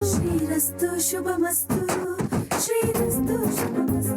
Shrirastu Shubhamastu Shrirastu Shubhamastu.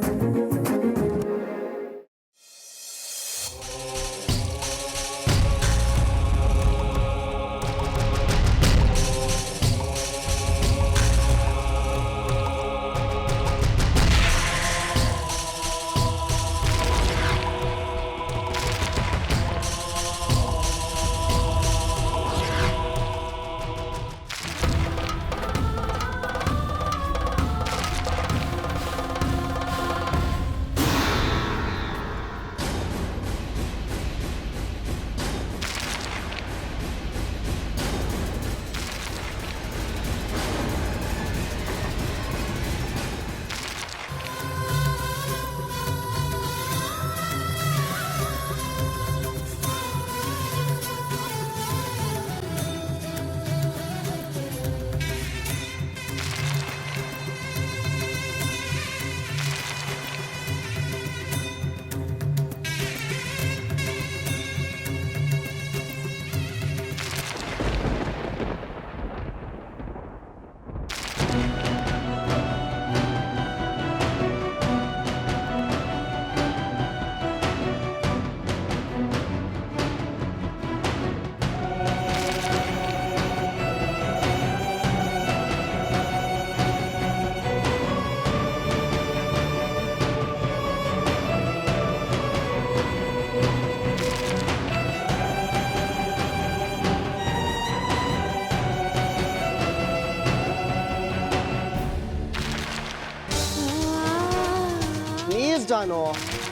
Jano.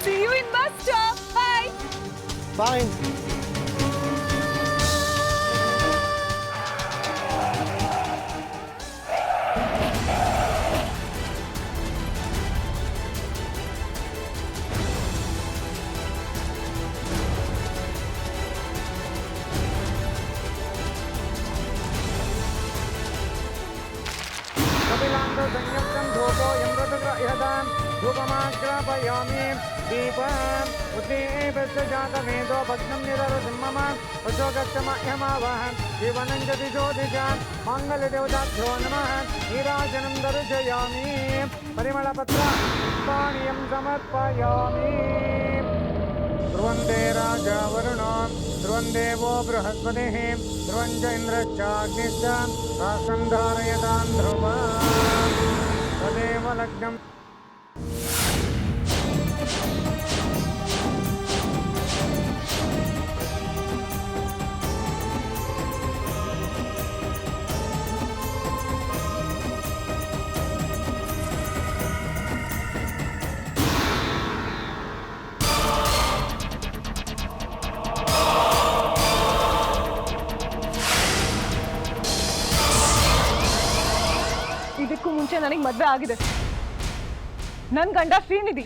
See you in bus stop. Bye. Fine. कपिलांतो संयुक्तं धूपो यमृतग्रह्यतां धूपमाग्रापयामि दीपम् उद्दीपस्य जातवेदो भग्नं निरवसिंहम वचोगच्छमह्यमावहं जीवनं च दिशो दिशान् मङ्गलदेवताभ्यो नमः नीराजनं दर्शयामि परिमलपत्र पानीयं समर्पयामि ध्रुवन्ते राजा वरुणो ध्रुवन्देवो बृहस्पतिः ध्रुवं च इन्द्रश्चाग्निश्च राष्ट्रं धारयतां ध्रुवम् तदेव लग्नम् ಇದಕ್ಕೂ ಮುಂಚೆ ನನಗೆ ಮದುವೆ ಆಗಿದೆ. ನನ್ನ ಗಂಡ ಶ್ರೀನಿಧಿ.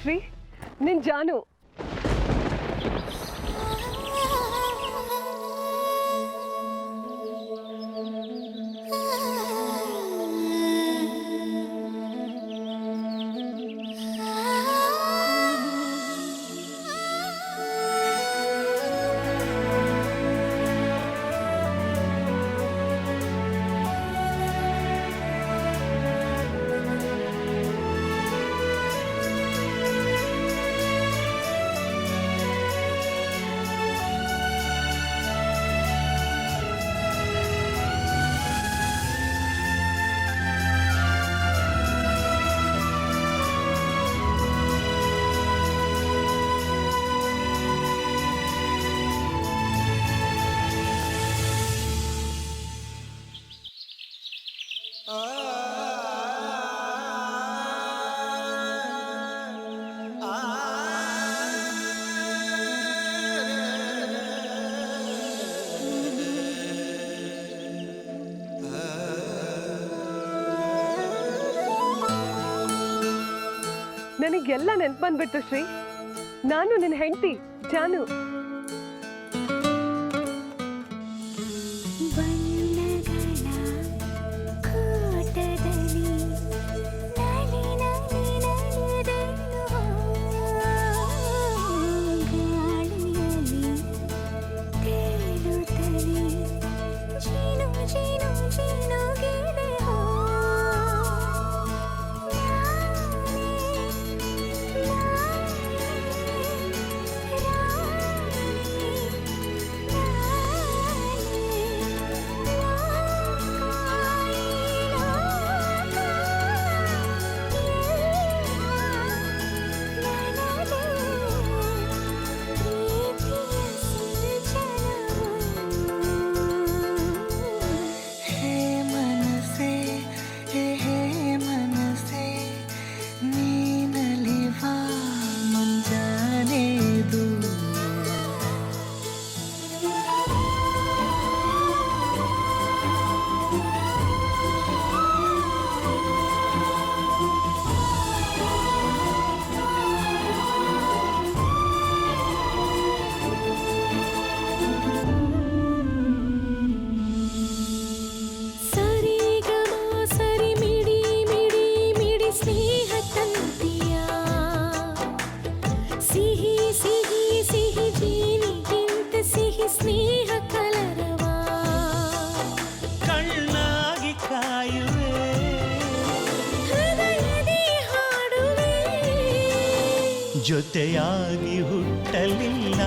ಶ್ರೀ, ನಿನ್ ಜಾನು. ನನಗೆಲ್ಲ ನೆನ್ಪು ಬಂದ್ಬಿಡ್ತು ಶ್ರೀ. ನಾನು ನಿನ್ನ ಹೆಂಡತಿ ಜಾನು. ಜೊತೆಯಾಗಿ ಹುಟ್ಟಲಿಲ್ಲ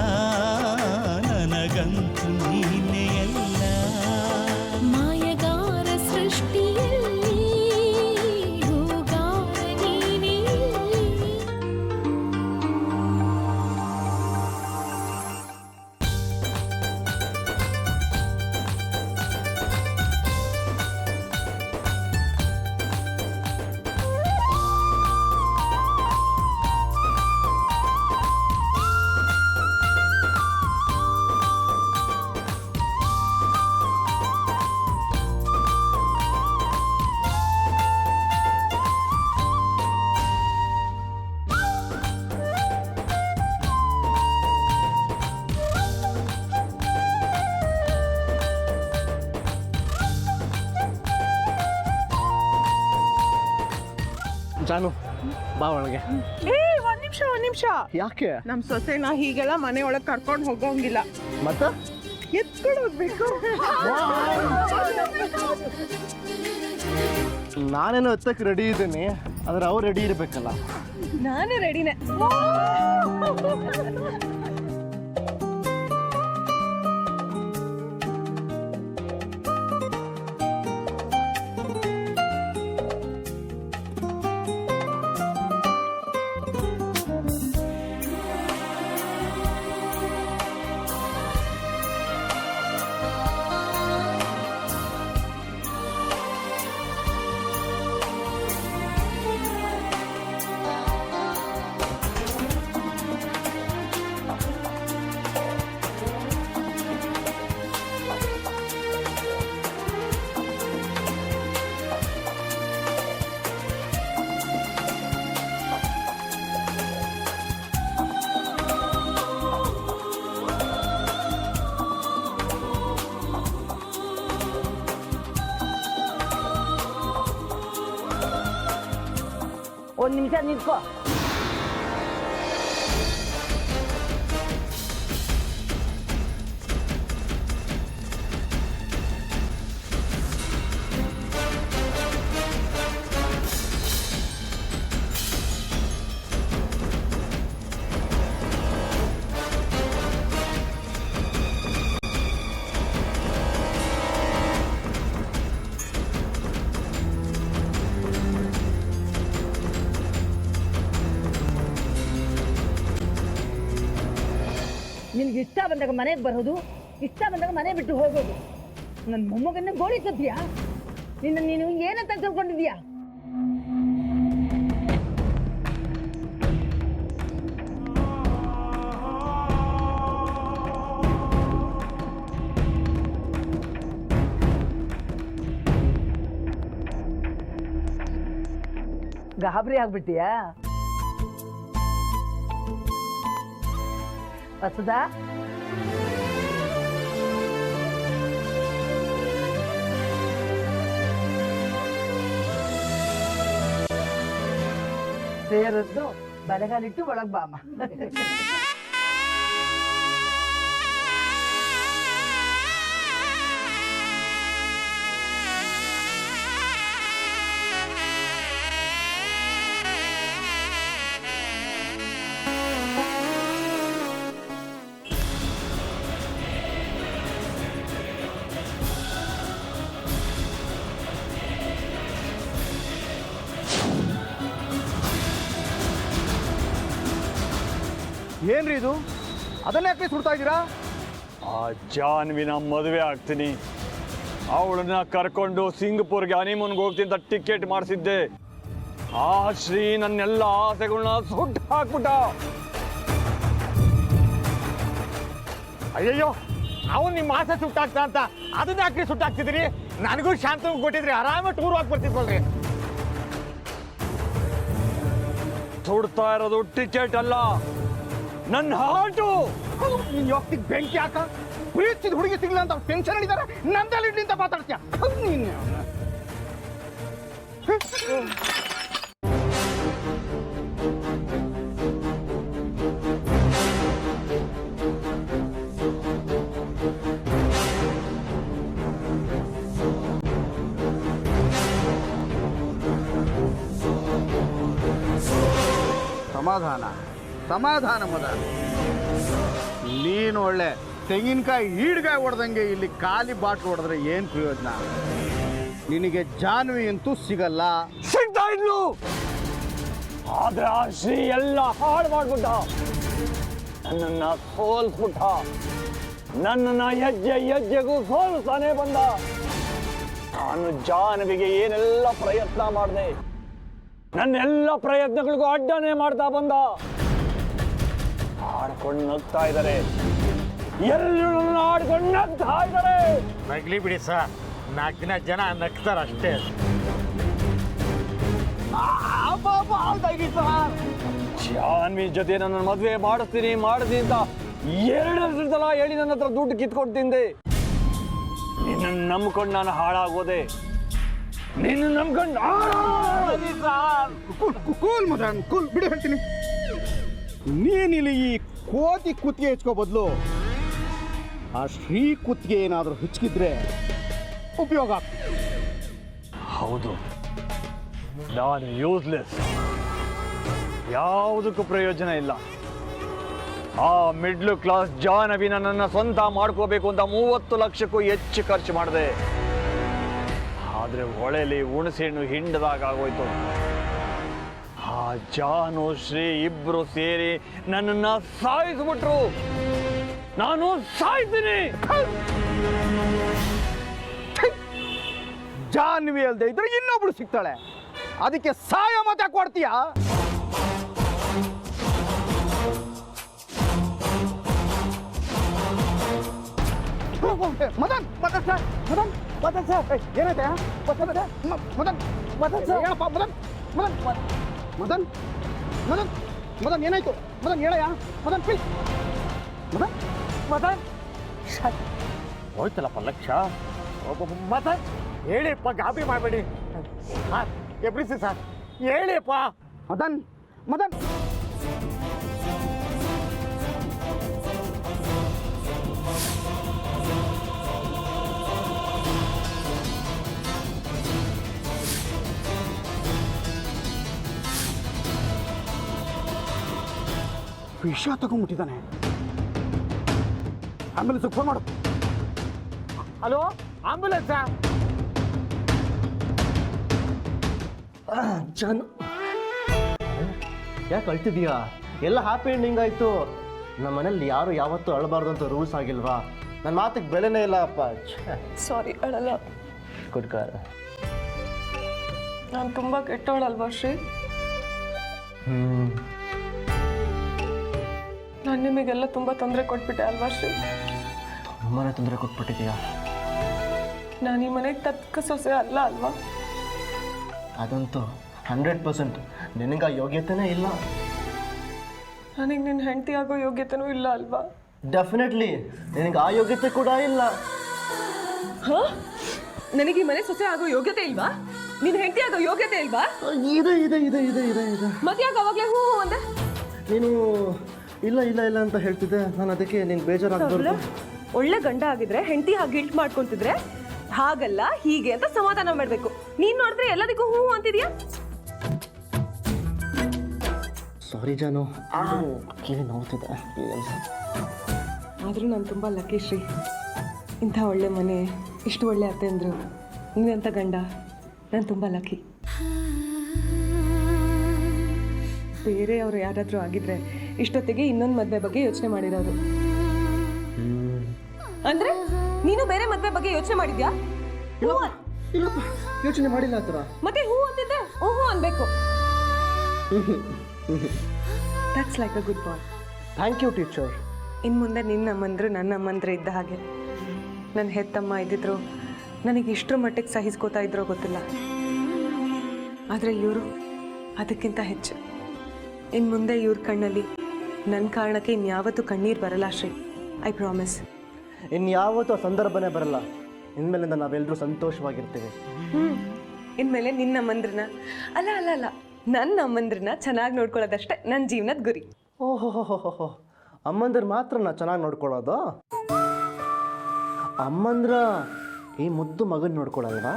ನನಗಂತೂ ನೀನೇ ಎಲ್ಲ. ಮಾಯಗಾರ ಸೃಷ್ಟಿಯಲ್ಲಿ ಹೂಗಾರ ನೀನೇ. ಜಾನು, ಬಾ ಒಳಗೆ. ಒಂದ್ ನಿಮಿಷ. ಯಾಕೆ? ನಮ್ ಸೊಸೆನ ಹೀಗೆಲ್ಲ ಮನೆ ಒಳಗ್ ಕರ್ಕೊಂಡು ಹೋಗೋಂಗಿಲ್ಲ. ಮತ್ತೆ ಎತ್ಕೊಂಡು ಹೋಗ್ಬೇಕು. ನಾನೇನೋ ಎತ್ತಕ್ಕೆ ರೆಡಿ ಇದ್ದೀನಿ, ಆದ್ರೆ ಅವ್ರು ರೆಡಿ ಇರ್ಬೇಕಲ್ಲ. ನಾನು ರೆಡಿನೇ. ಒಂದು ನಿಮಿಷ ನಿಂತ್ಕೋ. ನಿನ್ಗೆ ಇಷ್ಟ ಬಂದಾಗ ಮನೆಗೆ ಬರೋದು, ಇಷ್ಟ ಬಂದಾಗ ಮನೆ ಬಿಟ್ಟು ಹೋಗೋದು. ನನ್ನ ಮೊಮ್ಮಗನ್ನ ಗೋಳಿ ಕತ್ತೀಯಾ? ನೀನು ಏನಂತ ತಿಳ್ಕೊಂಡಿದ್ಯಾ? ಗಾಬರಿ ಆಗ್ಬಿಟ್ಟಿಯಾ? ವಸುದಾ, ಸೇರದ್ದು ಬಲಗಾಲಿಟ್ಟು ಒಳಗ್ ಬಾಮ. ಏನ್ರಿ ಇದು? ಅದನ್ನ ಯಾಕೆ ಸುಡ್ತಾ ಇದ್ದೀರಾ? ಆ ಜಾನ್ವಿನ ಮದುವೆ ಆಗ್ತೀನಿ, ಅವಳನ್ನ ಕರ್ಕೊಂಡು ಸಿಂಗಪುರ್ಗೆ ಹನಿಮೂನ್ಗೆ ಹೋಗ್ತೀನಿ ಅಂತ ಟಿಕೆಟ್ ಮಾಡಿಸಿದ್ದೆ. ಆ ಶ್ರೀ ನನ್ನೆಲ್ಲ ಆಸೆಗಳನ್ನ ಸುಟ್ಟು ಹಾಕ್ಬಿಟ್ಟ. ಅಯ್ಯಯ್ಯೋ, ಅವನು ನಿಮ್ಮ ಆಸೆ ಸುಟ್ಟಾಗ್ತಾ ಅಂತ ಅದನ್ನ ಯಾಕ್ರಿ ಸುಟ್ಟಾಕ್ತಿದ್ದೀರಿ? ನನಗೂ ಶಾಂತ ಕೊಟ್ಟಿದ್ರಿ, ಆರಾಮಾಗಿ ಟೂರ್ ಹೋಗಿ ಬರ್ತಿದ್ವಲ್ರಿ. ಸುಡ್ತಾ ಇರೋದು ಟಿಕೆಟ್ ಅಲ್ಲ, ನನ್ನ ಹಾರ್ಟು. ನೀನ್ ಯೋಗ್ತಿಗೆ ಬೆಂಕಿ ಹಾಕ. ಪ್ರೀತಿಸಿದ ಹುಡುಗಿ ಸಿಗ್ಲಿಲ್ಲ ಅಂತ ಟೆನ್ಷನ್ ಹಿಡಿದಾರೆ, ನಂದಲ್ಲಿ ಇಡ್ಲಿ ಅಂತ ಮಾತಾಡ್ತೀಯ ನೀನ್. ಸಮಾಧಾನ ಸಮಾಧಾನ ಮದ. ನೀನು ಒಳ್ಳೆ ತೆಂಗಿನಕಾಯಿ ಈಡ್ಗಾಯಿ ಹೊಡೆದಂಗೆ ಇಲ್ಲಿ ಖಾಲಿ ಬಾಟ್ಲು ಹೊಡೆದ್ರೆ ಏನು ಪ್ರಯೋಜನ? ನಿನಗೆ ಜಾನ್ವಿ ಅಂತೂ ಸಿಗಲ್ಲ. ಸಿಗ್ತಾ ಇದ್ಲು, ಆದ್ರೆ ಆ ಶ್ರೀ ಎಲ್ಲ ಹಾಳು ಮಾಡ್ಬಿಟ್ಟ. ನನ್ನನ್ನ ಸೋಲ್ಸ್ಬಿಟ್ಟ. ನನ್ನನ್ನ ಹೆಜ್ಜೆ ಹೆಜ್ಜೆಗೂ ಸೋಲ್ತಾನೆ ಬಂದ. ನಾನು ಜಾನ್ವಿಗೆ ಏನೆಲ್ಲ ಪ್ರಯತ್ನ ಮಾಡಿದೆ, ನನ್ನೆಲ್ಲ ಪ್ರಯತ್ನಗಳಿಗೂ ಅಡ್ಡನೆ ಮಾಡ್ತಾ ಬಂದ. ಆಡ್ಕೊಂಡು ನಗ್ತಾ ಇದ್ದಾರೆ, ಎಲ್ಲರೂ ನನ್ನ ಆಡ್ಕೊಂಡು ನಗ್ತಾ ಇದ್ದಾರೆ. ನಗ್ಲಿ ಬಿಡಿ ಸರ್, 4 ದಿನ ಜನ ನಗ್ತಾರ ಅಷ್ಟೇ. ಜಾನ್ವಿ ಜೊತೆ ನನ್ನ ಮದುವೆ ಮಾಡಿಸ್ತೀನಿ ಅಂತ 2 ಸಲ ಹೇಳಿ ನನ್ನ ಹತ್ರ ದುಡ್ಡು ಕಿತ್ಕೊಂಡು ತಿಂದೆ. ನಿನ್ನ ನಂಬ್ಕೊಂಡು ನಾನು ಹಾಳಾಗೋದೆ. ನಿನ್ನ ನಂಬ್ಕೊಂಡು ಕೂಲ್ ಮದನ್, ಕೂಲ್ ಬಿಡು ಹೇಳ್ತೀನಿ. ನೀನಿಲ್ಲಿ ಈ ಕೋತಿ ಕುತ್ತಿಗೆ ಹೆಚ್ಕೋ ಬದಲು ಆ ಶ್ರೀ ಕುತ್ತಿಗೆ ಏನಾದರೂ ಹೆಚ್ಚಿದ್ರೆ ಉಪಯೋಗ. ಹೌದು, ನಾನು ಯೂಸ್ಲೆಸ್, ಯಾವುದಕ್ಕೂ ಪ್ರಯೋಜನ ಇಲ್ಲ. ಆ ಮಿಡ್ಲ್ ಕ್ಲಾಸ್ ಜಾಹ್ನವಿ ನನ್ನನ್ನು ಸ್ವಂತ ಮಾಡ್ಕೋಬೇಕು ಅಂತ 30 ಲಕ್ಷಕ್ಕೂ ಹೆಚ್ಚು ಖರ್ಚು ಮಾಡಿದೆ. ಆದರೆ ಹೊಳೆಲಿ ಹುಣಸೆಹಣ್ಣು ಹಿಂಡದಾಗ ಆಗೋಯ್ತು. ಆ ಜಾನು ಶ್ರೀ ಇಬ್ರು ಸೇರಿ ನನ್ನನ್ನ ಸಾಯಿಸ್ಬಿಟ್ರು. ನಾನು ಸಾಯ್ತೀನಿ. ಜಾನ್ವಿ ಅಲ್ದೆ ಇದ್ರೆ ಇನ್ನೊಬ್ಳು ಸಿಗ್ತಾಳೆ, ಅದಕ್ಕೆ ಸಾಯ ಮತ ಕೊಡ್ತೀಯಾ? ಮದನ್ ಮದನ್ ಸರ್, ಮದನ್ ಮದನ್ ಸರ್, ಏನೈತೆ? ಮದನ್ ಮದನ್ ಮದನ್ ಸರ್, ಏನಪ್ಪ ಮದನ್ ಮದನ್ ಮದನ್ ಮದನ್ ಮದನ್ ಏನಾಯ್ತು? ಮದನ್ ಹೇಳಯ್ಯ, ಮದನ್ ಪ್ಲೀಸ್. ಮದನ್ ಮದನ್ ಹೋಯ್ತಲ್ಲಪ್ಪ ಲಕ್ಷ. ಮದನ್ ಹೇಳಿಪ್ಪ, ಗಾಬರಿ ಮಾಡಬೇಡಿ. ಎಬ್ರಿಸಿ ಸರ್, ಹೇಳಿಪ್ಪ. ಮದನ್ ಮದನ್ ವಿಷ ತಗೊಂಡ್ಬಿಟ್ಟಿದ್ದಾನೆ. ಆಂಬುಲೆನ್ಸ್ ಫೋನ್ ಮಾಡು. ಹಲೋ ಆಂಬುಲೆನ್ಸಾ? ಜಾನು ಯಾಕೆ ಅಳ್ತಿದೀಯಾ? ಎಲ್ಲ ಹ್ಯಾಪಿ ಎಂಡಿಂಗ್ ಆಯಿತು. ನಮ್ಮ ಮನೇಲಿ ಯಾರು ಯಾವತ್ತೂ ಅಳಬಾರ್ದು ಅಂತ ರೂಲ್ಸ್ ಆಗಿಲ್ವಾ? ನನ್ನ ಮಾತಿಗೆ ಬೆಲೆನೇ ಇಲ್ಲ ಅಪ್ಪ. ಸಾರಿ, ಅಳಲ್ಲ. ಕುಡ್ಕ ನಾನು ತುಂಬ ಕೆಟ್ಟವಳಲ್ವಾ ಶ್ರೀ? ನಾನು ನಿಮಗೆಲ್ಲ ತುಂಬ ತೊಂದರೆ ಕೊಟ್ಬಿಟ್ಟೆ ಅಲ್ವಾ ಶ್ರೀ? ತುಂಬಾ ತೊಂದರೆ ಕೊಟ್ಬಿಟ್ಟಿದೀಯಾ. ನಾನು ಈ ಮನೆಗೆ ತಕ್ಕ ಸೊಸೆ ಅಲ್ಲ ಅಲ್ವಾ? ಅದಂತೂ 100%. ನಿನಗೆ ಆ ಯೋಗ್ಯತೆನೇ ಇಲ್ಲ. ನನಗೆ ನಿನ್ನ ಹೆಂಡತಿ ಆಗೋ ಯೋಗ್ಯತೆನೂ ಇಲ್ಲ ಅಲ್ವಾ? ಡೆಫಿನೆಟ್ಲಿ ನಿನಗೆ ಆ ಯೋಗ್ಯತೆ ಕೂಡ ಇಲ್ಲ. ಹಾಂ, ನನಗೆ ಈ ಮನೆ ಸೊಸೆ ಆಗೋ ಯೋಗ್ಯತೆ ಇಲ್ವಾ? ನಿನ್ನ ಹೆಂಡತಿ ಆಗೋ ಯೋಗ್ಯತೆ ಇಲ್ವಾ? ಇದೆ ಇದೆ ಇದೆ ಇದೆ ಇದೆ ಇದೆ ಮತ್ತೆ ಯಾಕೆ ಅವಾಗಲೇ ಹೂ ಅಂದೆ? ನೀನು ಇಲ್ಲ ಇಲ್ಲ ಇಲ್ಲ ಅಂತ ಹೇಳ್ತಿದ್ದೆ. ನಾನು ಅದಕ್ಕೆ ನೀನು ಬೇಜಾರಾಗ್ಬಾರ್ದು. ಒಳ್ಳೆ ಗಂಡ ಆಗಿದ್ರೆ ಹೆಂಡತಿ ಹಾಗೆ ಗಿಲ್ಟ್ ಮಾಡ್ಕೊಂತಿದ್ರೆ ಹಾಗಲ್ಲ ಹೀಗೆ ಅಂತ ಸಮಾಧಾನ ಮಾಡಬೇಕು. ನೀನು ನೋಡಿದ್ರೆ ಎಲ್ಲದಕ್ಕೂ ಹೂ ಅಂತಿದ್ಯಾ? ಸಾರಿ ಜಾನು, ಕಿವಿ ನೋವ್ತಿದೆ. ಆದರೂ ನಾನು ತುಂಬ ಲಕ್ಕಿ ಶ್ರೀ. ಇಂಥ ಒಳ್ಳೆ ಮನೆ, ಇಷ್ಟು ಒಳ್ಳೆ ಅತ್ತೆ ಅಂದರು, ನೀನಂಥ ಗಂಡ. ನಾನು ತುಂಬ ಲಕ್ಕಿ. ಬೇರೆಯವರು ಯಾರಾದರೂ ಆಗಿದ್ರೆ ಇಷ್ಟೊತ್ತಿಗೆ ಇನ್ನೊಂದು ಮದುವೆ ಬಗ್ಗೆ ಯೋಚನೆ ಮಾಡಿರೋರು. ಅಂದ್ರೆ ನೀನು ಬೇರೆ ಮದುವೆ ಬಗ್ಗೆ ಯೋಚನೆ ಮಾಡಿದ್ಯಾ? ಇಲ್ಲಪ್ಪ, ಯೋಚನೆ ಮಾಡಿಲ್ಲ ಆ ಥರ. ಮತ್ತೆ ಹೂ ಅಂತಿದ್ದೆ, ಹೂ ಅನ್ಬೇಕು. That's like a good boy. Thank you teacher. ಇನ್ನು ಮುಂದೆ ನಿನ್ನ ಅಮ್ಮಂದ್ರು ನನ್ನ ಅಮ್ಮಂದ್ರು ಇದ್ದ ಹಾಗೆ. ನನ್ನ ಹೆತ್ತಮ್ಮ ಇದ್ದಿದ್ರು ನನಗೆ ಇಷ್ಟರ ಮಟ್ಟಿಗೆ ಸಹಿಸ್ಕೋತಾ ಇದ್ರೋ ಗೊತ್ತಿಲ್ಲ. ಆದರೆ ಇವರು ಅದಕ್ಕಿಂತ ಹೆಚ್ಚು. ಇನ್ನು ಮುಂದೆ ಇವ್ರ ಕಣ್ಣಲ್ಲಿ ನನ್ನ ಕಾರಣಕ್ಕೆ ಇನ್ಯಾವತ್ತೂ ಕಣ್ಣೀರು ಬರಲ್ಲ ಶ್ರೀ. I promise. ಇನ್ಯಾವತ್ತೂ ಆ ಸಂದರ್ಭನೇ ಬರಲ್ಲ. ಇನ್ಮೇಲಿಂದ ನಾವೆಲ್ಲರೂ ಸಂತೋಷವಾಗಿರ್ತೀವಿ. ಇನ್ಮೇಲೆ ನಿನ್ನ ಅಮ್ಮಂದ್ರನ್ನ ಅಲ್ಲ ಅಲ್ಲ ಅಲ್ಲ ನನ್ನ ಅಮ್ಮಂದ್ರನ್ನ ಚೆನ್ನಾಗಿ ನೋಡ್ಕೊಳ್ಳೋದಷ್ಟೇ ನನ್ನ ಜೀವನದ ಗುರಿ. ಓಹೋ, ಅಮ್ಮಂದ್ರ ಮಾತ್ರ ನಾ ಚೆನ್ನಾಗಿ ನೋಡ್ಕೊಳ್ಳೋದು? ಅಮ್ಮಂದ್ರ ಈ ಮುದ್ದು ಮಗನ ನೋಡ್ಕೊಳ್ಳಲ್ವಾ?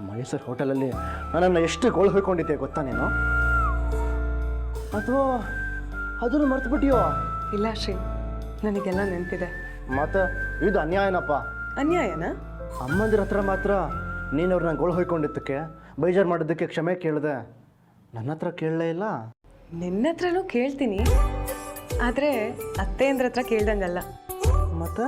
ಮೈಸೂರು ಹೋಟೆಲಲ್ಲಿ ನನ್ನನ್ನು ಎಷ್ಟು ಗೋಳು ಹೊಯ್ಕೊಂಡಿದ್ದೆ ಗೊತ್ತಾ ನೀನು? ಅಥವಾ ಅದನ್ನು ಮರ್ತು ಬಿಟ್ಟಿಯೋ? ಇಲ್ಲ ಶ್ರೀ, ನನಗೆಲ್ಲ ನೆನಪಿದೆ. ಮತ್ತೆ ಇದು ಅನ್ಯಾಯನಪ್ಪ. ಅನ್ಯಾಯನಾ? ಅಮ್ಮಂದಿರ ಹತ್ರ ಮಾತ್ರ ನೀನು ಅವ್ರನ್ನ ಗೋಳು ಹೊಯ್ಕೊಂಡಿದ್ದಕ್ಕೆ ಬೇಜಾರು ಮಾಡಿದ್ದಕ್ಕೆ ಕ್ಷಮೆ ಕೇಳಿದೆ. ನನ್ನ ಹತ್ರ ಕೇಳಲೇ ಇಲ್ಲ. ನಿನ್ನ ಹತ್ರನೂ ಕೇಳ್ತೀನಿ, ಆದರೆ ಅತ್ತೆಯಂದ್ರ ಹತ್ರ ಕೇಳ್ದಂಗಲ್ಲ. ಮತ್ತೆ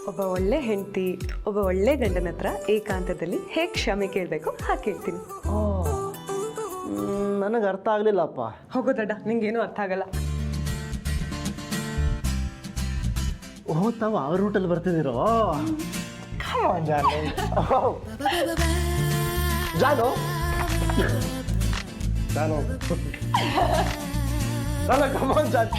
ಒಬ್ಬ ಒಳ್ಳೆ ಹೆಂಡತಿ ಒಬ್ಬ ಒಳ್ಳೆ ಗಂಡನ ಹತ್ರ ಏಕಾಂತದಲ್ಲಿ ಹೇಗೆ ಕ್ಷಮೆ ಕೇಳಬೇಕು ಹಾಗೆ ಕೇಳ್ತೀನಿ. ನನಗೆ ಅರ್ಥ ಆಗಲಿಲ್ಲಪ್ಪ. ಹೋಗೋ ದಡ್ಡ, ನಿಂಗೇನು ಅರ್ಥ ಆಗಲ್ಲ. ಓಹ್, ತಾವು ಆ ರೂಟಲ್ಲಿ ಬರ್ತಿದ್ದೀರೋ? ಜಾನು ಜಾನು ಕಮಾನ್ ಜಾನು.